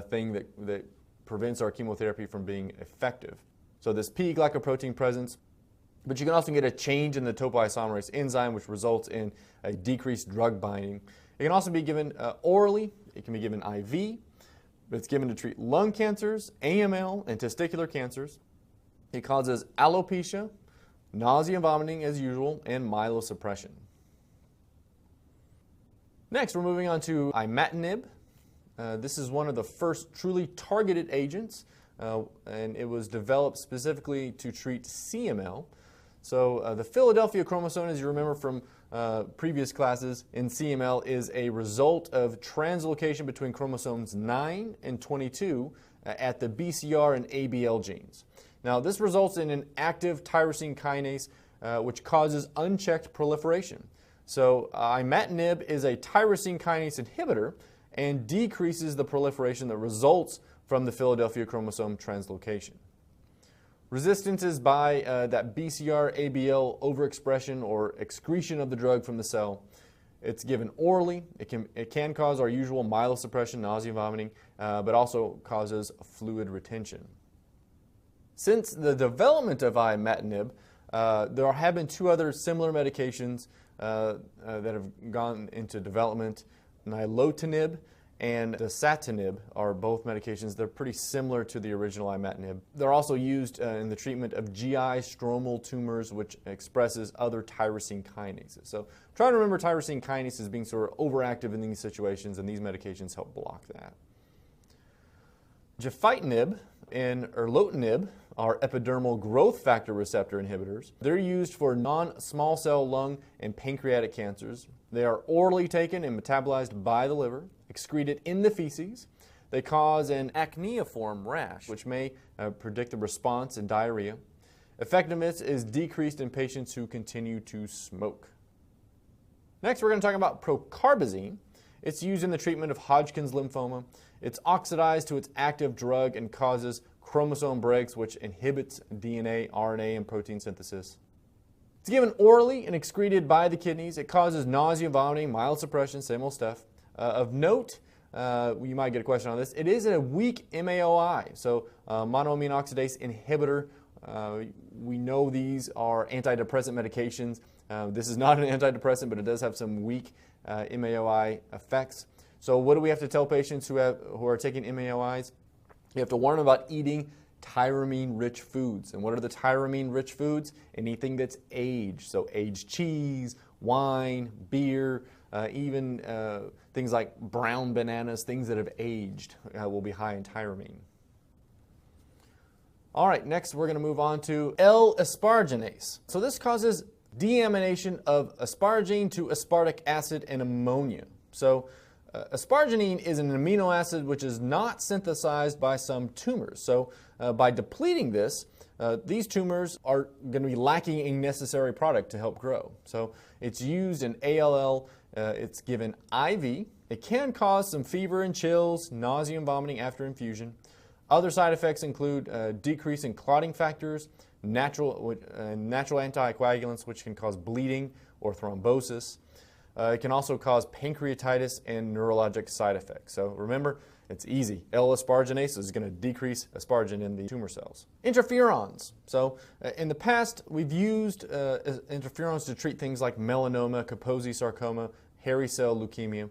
thing that prevents our chemotherapy from being effective. So this P-glycoprotein presence, but you can also get a change in the topoisomerase enzyme, which results in a decreased drug binding. It can also be given orally. It can be given IV. But it's given to treat lung cancers, AML, and testicular cancers. It causes alopecia, nausea and vomiting as usual, and myelosuppression. Next, we're moving on to imatinib. This is one of the first truly targeted agents, and it was developed specifically to treat CML. So the Philadelphia chromosome, as you remember from previous classes in CML, is a result of translocation between chromosomes 9 and 22 at the BCR and ABL genes. Now, this results in an active tyrosine kinase, which causes unchecked proliferation. So imatinib is a tyrosine kinase inhibitor and decreases the proliferation that results from the Philadelphia chromosome translocation. Resistance is by that BCR-ABL overexpression or excretion of the drug from the cell. It's given orally. It can cause our usual myelosuppression, nausea, vomiting, but also causes fluid retention. Since the development of imatinib, there have been two other similar medications that have gone into development. Nilotinib and dasatinib are both medications. They're pretty similar to the original imatinib. They're also used in the treatment of GI stromal tumors, which expresses other tyrosine kinases. So try to remember tyrosine kinases being sort of overactive in these situations, and these medications help block that. Gefitinib and erlotinib are epidermal growth factor receptor inhibitors. They're used for non-small cell lung and pancreatic cancers. They are orally taken and metabolized by the liver, excreted in the feces. They cause an acneiform rash, which may predict the response in diarrhea. Effectiveness is decreased in patients who continue to smoke. Next, we're going to talk about procarbazine. It's used in the treatment of Hodgkin's lymphoma. It's oxidized to its active drug and causes chromosome breaks, which inhibits DNA, RNA, and protein synthesis. It's given orally and excreted by the kidneys. It causes nausea, vomiting, myelosuppression, same old stuff. Of note, you might get a question on this, it is a weak MAOI, so monoamine oxidase inhibitor. We know these are antidepressant medications. This is not an antidepressant, but it does have some weak MAOI effects. So what do we have to tell patients who are taking MAOIs? You have to warn them about eating tyramine-rich foods. And what are the tyramine-rich foods? Anything that's aged. So aged cheese, wine, beer, even things like brown bananas, things that have aged will be high in tyramine. All right, next we're going to move on to L-asparginase. So this causes deamination of asparagine to aspartic acid and ammonia. So asparagine is an amino acid which is not synthesized by some tumors. So by depleting this, these tumors are going to be lacking a necessary product to help grow. So it's used in ALL. It's given IV. It can cause some fever and chills, nausea and vomiting after infusion. Other side effects include decrease in clotting factors, natural anticoagulants, which can cause bleeding or thrombosis. It can also cause pancreatitis and neurologic side effects. So remember, it's easy. L-asparginase is going to decrease asparagine in the tumor cells. Interferons. So in the past, we've used interferons to treat things like melanoma, Kaposi sarcoma, hairy cell leukemia.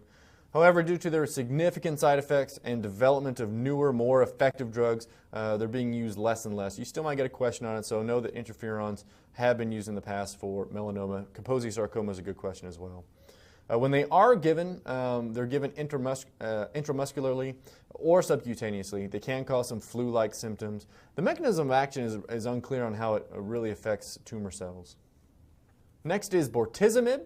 However, due to their significant side effects and development of newer, more effective drugs, they're being used less and less. You still might get a question on it, so know that interferons have been used in the past for melanoma. Kaposi sarcoma is a good question as well. When they are given, they're given intramuscularly or subcutaneously. They can cause some flu-like symptoms. The mechanism of action is unclear on how it really affects tumor cells. Next is bortezomib.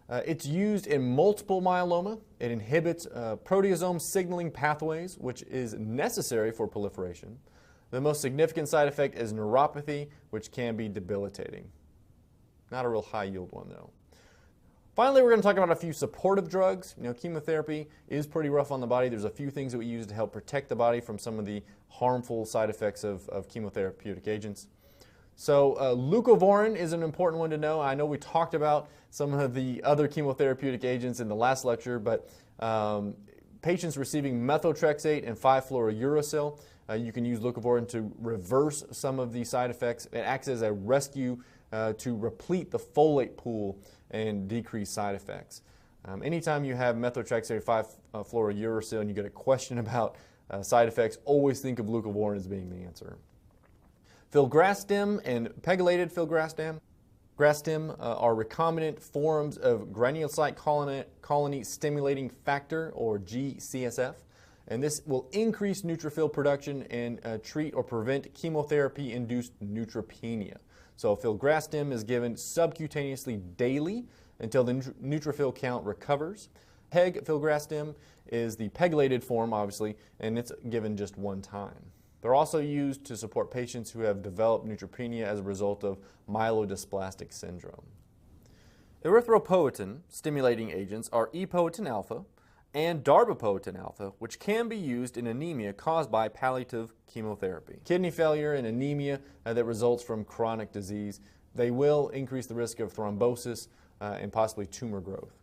It's used in multiple myeloma. It inhibits proteasome signaling pathways, which is necessary for proliferation. The most significant side effect is neuropathy, which can be debilitating. Not a real high yield one, though. Finally, we're going to talk about a few supportive drugs. You know, chemotherapy is pretty rough on the body. There's a few things that we use to help protect the body from some of the harmful side effects of chemotherapeutic agents. So leucovorin is an important one to know. I know we talked about some of the other chemotherapeutic agents in the last lecture, but patients receiving methotrexate and 5-fluorouracil, you can use leucovorin to reverse some of the side effects. It acts as a rescue to replete the folate pool and decrease side effects. Anytime you have methotrexate or 5-fluorouracil and you get a question about side effects, always think of leucovorin as being the answer. Filgrastim and pegylated filgrastim. Grastim are recombinant forms of granulocyte colony stimulating factor, or GCSF, and this will increase neutrophil production and treat or prevent chemotherapy-induced neutropenia. So filgrastim is given subcutaneously daily until the neutrophil count recovers. Pegfilgrastim is the pegylated form, obviously, and it's given just one time. They're also used to support patients who have developed neutropenia as a result of myelodysplastic syndrome. Erythropoietin stimulating agents are epoetin alpha and darbepoetin alpha, which can be used in anemia caused by palliative chemotherapy. Kidney failure and anemia that results from chronic disease, they will increase the risk of thrombosis and possibly tumor growth.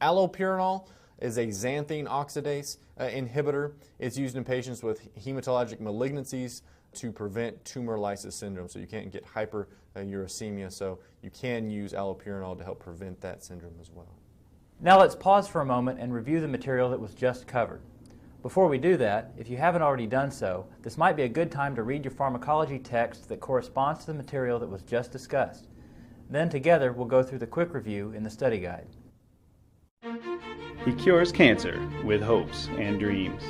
Allopurinol is a xanthine oxidase inhibitor. It's used in patients with hematologic malignancies to prevent tumor lysis syndrome. So you can't get hyperuricemia, so you can use allopurinol to help prevent that syndrome as well. Now let's pause for a moment and review the material that was just covered. Before we do that, if you haven't already done so, this might be a good time to read your pharmacology text that corresponds to the material that was just discussed. Then together we'll go through the quick review in the study guide. He cures cancer with hopes and dreams.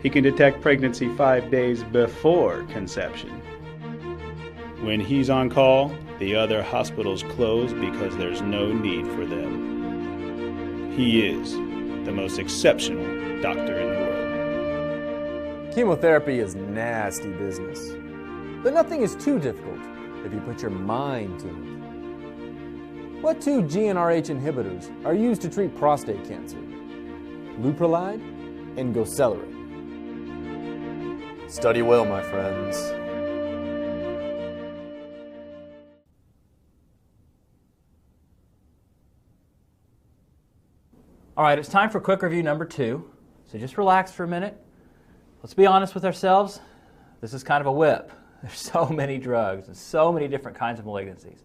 He can detect pregnancy 5 days before conception. When he's on call, the other hospitals close because there's no need for them. He is the most exceptional doctor in the world. Chemotherapy is nasty business, but nothing is too difficult if you put your mind to it. What two GnRH inhibitors are used to treat prostate cancer? Leuprolide and Gocellery. Study well, my friends. All right, it's time for quick review number 2. So just relax for a minute. Let's be honest with ourselves. This is kind of a whip. There's so many drugs and so many different kinds of malignancies.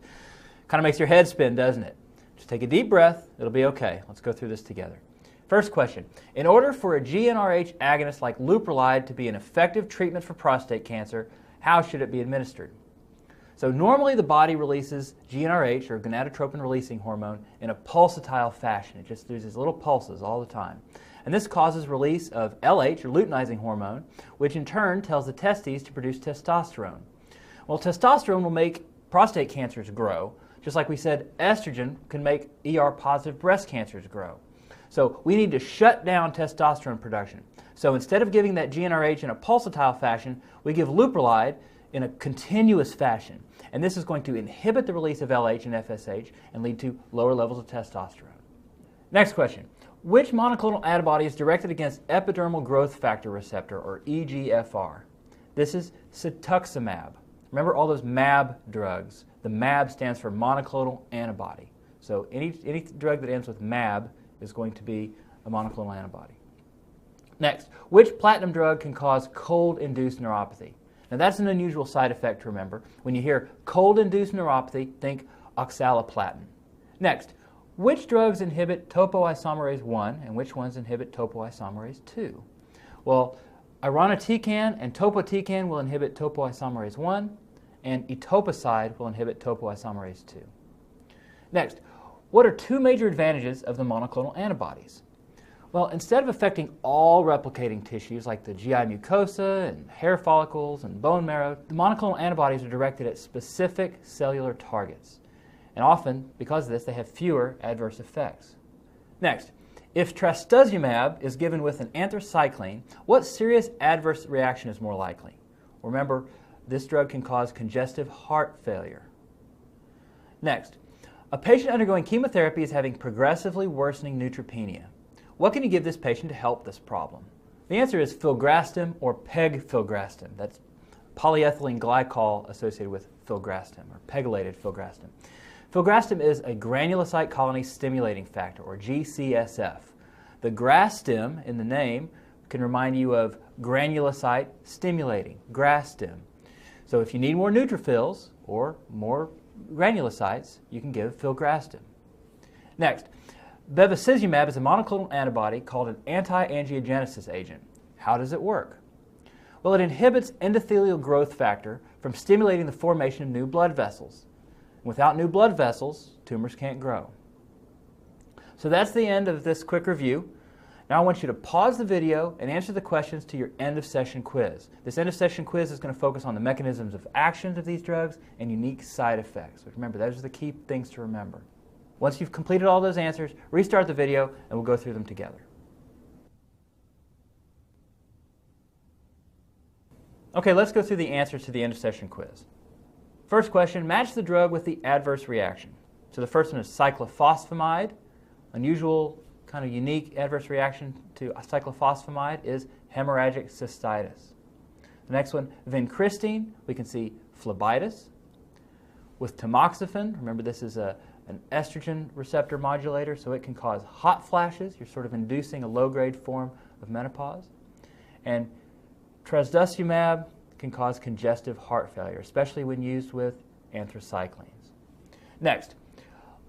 Kind of makes your head spin, doesn't it? Just take a deep breath. It'll be okay. Let's go through this together. First question. In order for a GnRH agonist like leuprolide to be an effective treatment for prostate cancer, how should it be administered? So normally the body releases GnRH, or gonadotropin-releasing hormone, in a pulsatile fashion. It just does these little pulses all the time. And this causes release of LH, or luteinizing hormone, which in turn tells the testes to produce testosterone. Well, testosterone will make prostate cancers grow, just like we said estrogen can make ER-positive breast cancers grow. So we need to shut down testosterone production. So instead of giving that GnRH in a pulsatile fashion, we give leuprolide in a continuous fashion. And this is going to inhibit the release of LH and FSH and lead to lower levels of testosterone. Next question. Which monoclonal antibody is directed against epidermal growth factor receptor, or EGFR? This is cetuximab. Remember all those MAB drugs. The MAB stands for monoclonal antibody. So any drug that ends with MAB is going to be a monoclonal antibody. Next, which platinum drug can cause cold-induced neuropathy? Now that's an unusual side effect to remember. When you hear cold-induced neuropathy, think oxaliplatin. Next, which drugs inhibit topoisomerase 1 and which ones inhibit topoisomerase 2? Well, irinotecan and topotecan will inhibit topoisomerase 1, and etoposide will inhibit topoisomerase 2. Next, what are two major advantages of the monoclonal antibodies? Well, instead of affecting all replicating tissues like the GI mucosa and hair follicles and bone marrow, the monoclonal antibodies are directed at specific cellular targets. And often, because of this, they have fewer adverse effects. Next, if trastuzumab is given with an anthracycline, what serious adverse reaction is more likely? Remember, this drug can cause congestive heart failure. Next, a patient undergoing chemotherapy is having progressively worsening neutropenia. What can you give this patient to help this problem? The answer is filgrastim or pegfilgrastim. That's polyethylene glycol associated with filgrastim, or pegylated filgrastim. Filgrastim is a granulocyte colony stimulating factor, or GCSF. The grastim in the name can remind you of granulocyte stimulating, grastim. So if you need more neutrophils or more granulocytes, you can give filgrastim. Next, bevacizumab is a monoclonal antibody called an anti-angiogenesis agent. How does it work? Well, it inhibits endothelial growth factor from stimulating the formation of new blood vessels. Without new blood vessels, tumors can't grow. So that's the end of this quick review. Now I want you to pause the video and answer the questions to your end-of-session quiz. This end-of-session quiz is going to focus on the mechanisms of actions of these drugs and unique side effects. But remember, those are the key things to remember. Once you've completed all those answers, restart the video and we'll go through them together. Okay, let's go through the answers to the end-of-session quiz. First question, match the drug with the adverse reaction. So the first one is cyclophosphamide. Unusual, kind of unique adverse reaction to cyclophosphamide is hemorrhagic cystitis. The next one, vincristine, we can see phlebitis. With tamoxifen, remember this is an an estrogen receptor modulator, so it can cause hot flashes. You're sort of inducing a low-grade form of menopause. And trastuzumab can cause congestive heart failure, especially when used with anthracyclines. Next,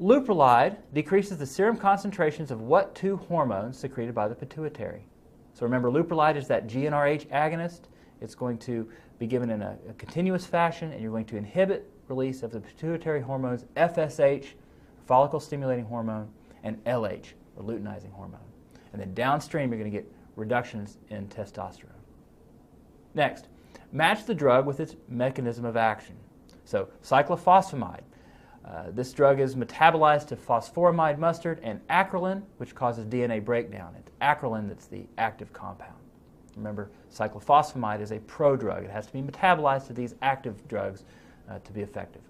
leuprolide decreases the serum concentrations of what two hormones secreted by the pituitary? So remember, leuprolide is that GnRH agonist. It's going to be given in a continuous fashion, and you're going to inhibit release of the pituitary hormones FSH, follicle-stimulating hormone, and LH, or luteinizing hormone. And then downstream, you're going to get reductions in testosterone. Next, match the drug with its mechanism of action. So cyclophosphamide. This drug is metabolized to phosphoramide mustard and acrolein, which causes DNA breakdown. It's acrolein that's the active compound. Remember, cyclophosphamide is a prodrug. It has to be metabolized to these active drugs to be effective.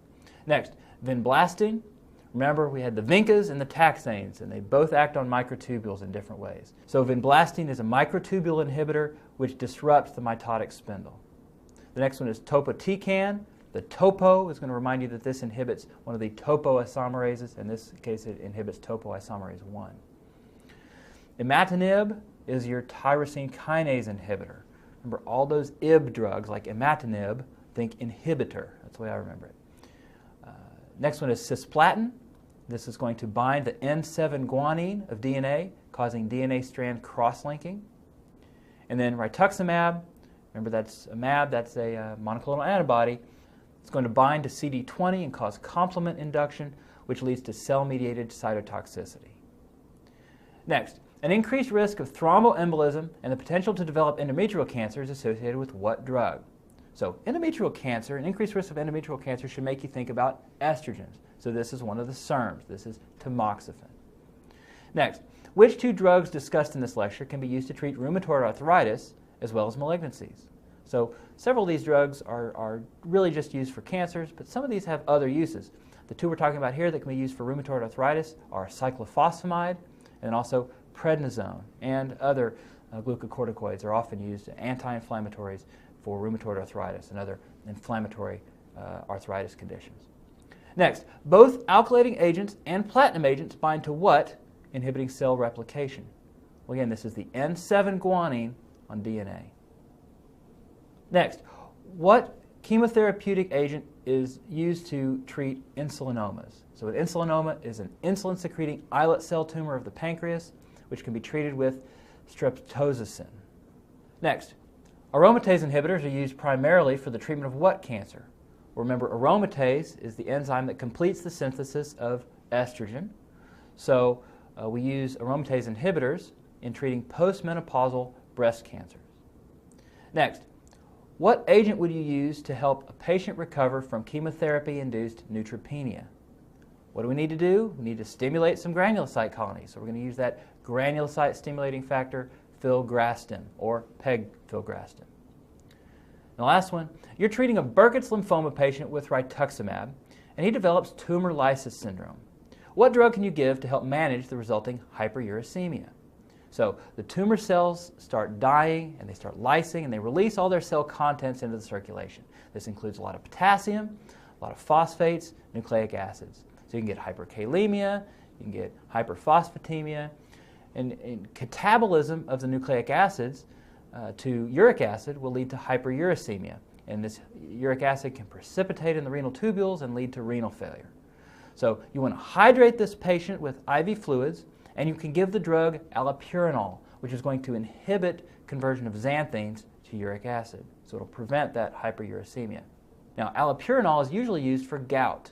Next, vinblastine. Remember, we had the vincas and the taxanes, and they both act on microtubules in different ways. So vinblastine is a microtubule inhibitor which disrupts the mitotic spindle. The next one is topotecan. The topo is going to remind you that this inhibits one of the topoisomerases. In this case, it inhibits topoisomerase 1. Imatinib is your tyrosine kinase inhibitor. Remember, all those IB drugs like imatinib, think inhibitor. That's the way I remember it. Next one is cisplatin. This is going to bind the N7 guanine of DNA, causing DNA strand cross-linking. And then rituximab. Remember, that's a mAb, that's a monoclonal antibody. It's going to bind to CD20 and cause complement induction, which leads to cell-mediated cytotoxicity. Next, an increased risk of thromboembolism and the potential to develop endometrial cancer is associated with what drug? So endometrial cancer, an increased risk of endometrial cancer should make you think about estrogens. So this is one of the SERMs. This is tamoxifen. Next, which two drugs discussed in this lecture can be used to treat rheumatoid arthritis as well as malignancies? So several of these drugs are really just used for cancers, but some of these have other uses. The two we're talking about here that can be used for rheumatoid arthritis are cyclophosphamide and also prednisone, and other glucocorticoids are often used as anti-inflammatories for rheumatoid arthritis and other inflammatory arthritis conditions. Next, both alkylating agents and platinum agents bind to what, inhibiting cell replication? Well, again, this is the N7 guanine on DNA. Next, what chemotherapeutic agent is used to treat insulinomas? So an insulinoma is an insulin-secreting islet cell tumor of the pancreas, which can be treated with streptozicin. Next, aromatase inhibitors are used primarily for the treatment of what cancer? Remember, aromatase is the enzyme that completes the synthesis of estrogen. So we use aromatase inhibitors in treating postmenopausal breast cancers. Next, what agent would you use to help a patient recover from chemotherapy-induced neutropenia? What do we need to do? We need to stimulate some granulocyte colonies. So we're going to use that granulocyte stimulating factor, filgrastim, or pegfilgrastim. And the last one, you're treating a Burkitt's lymphoma patient with rituximab, and he develops tumor lysis syndrome. What drug can you give to help manage the resulting hyperuricemia? So the tumor cells start dying, and they start lysing, and they release all their cell contents into the circulation. This includes a lot of potassium, a lot of phosphates, nucleic acids. So you can get hyperkalemia, you can get hyperphosphatemia, and catabolism of the nucleic acids to uric acid will lead to hyperuricemia. And this uric acid can precipitate in the renal tubules and lead to renal failure. So you want to hydrate this patient with IV fluids, and you can give the drug allopurinol, which is going to inhibit conversion of xanthines to uric acid. So it'll prevent that hyperuricemia. Now, allopurinol is usually used for gout,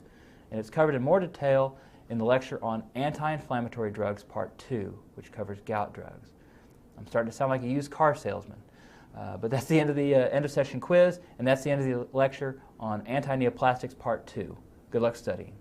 and it's covered in more detail in the lecture on anti-inflammatory drugs, Part 2, which covers gout drugs. I'm starting to sound like a used car salesman, but that's the end of the end of session quiz, and that's the end of the lecture on Antineoplastics, Part 2. Good luck studying.